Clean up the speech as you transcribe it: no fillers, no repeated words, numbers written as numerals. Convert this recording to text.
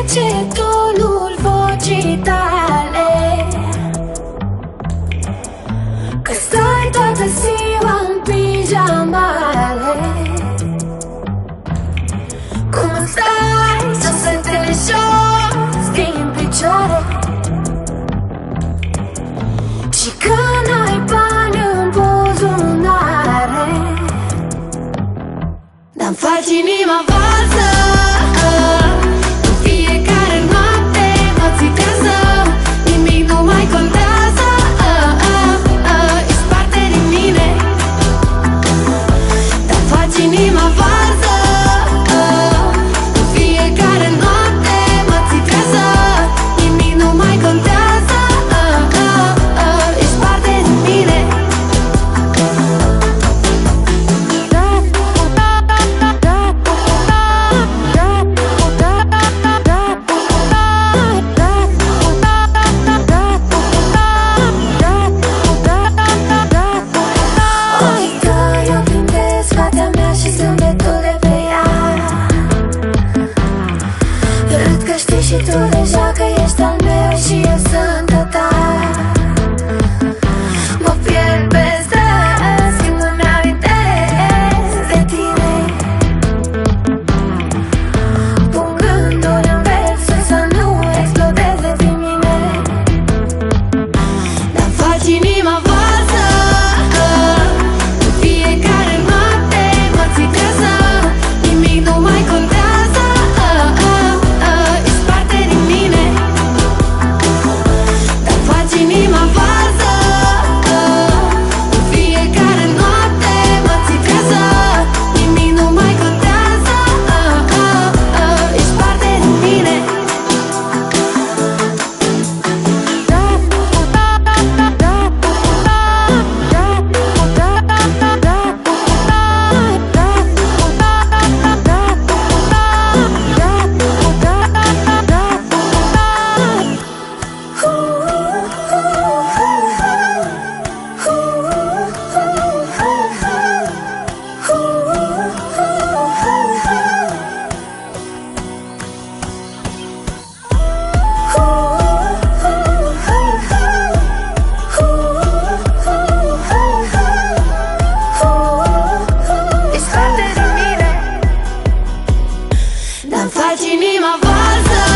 place tonul vocii tale, că stai toată ziua în pijamale. Cum stai susțindu-te jos din picioare, și când ai bani în buzunare, dar-mi faci inima valsă. În fiecare noapte mă țitează, nimic nu mai contează. Ești parte din mine, dar-mi faci inima valsă. În fiecare noapte mă țitează, nimic nu mai contează. Ești parte din mine. Ochii tăi oglindesc fața mea și zâmbetul de pe ea. Cred că știi și tu deja că ești al meu și eu sunt a ta. Mă pierd pe străzi când îmi amintesc de tine. Pun gânduri în versuri să nu explodeze din mine, dar-mi faci inima valsă. În fiecare noapte mă țitează, nimic nu mai contează. Ești parte din mine, dar-mi faci inima valsă. În fiecare noapte mă țitează, nimic nu mai contează. Ești parte din mine. Ești parte din mine, dar-mi faci inima valsă.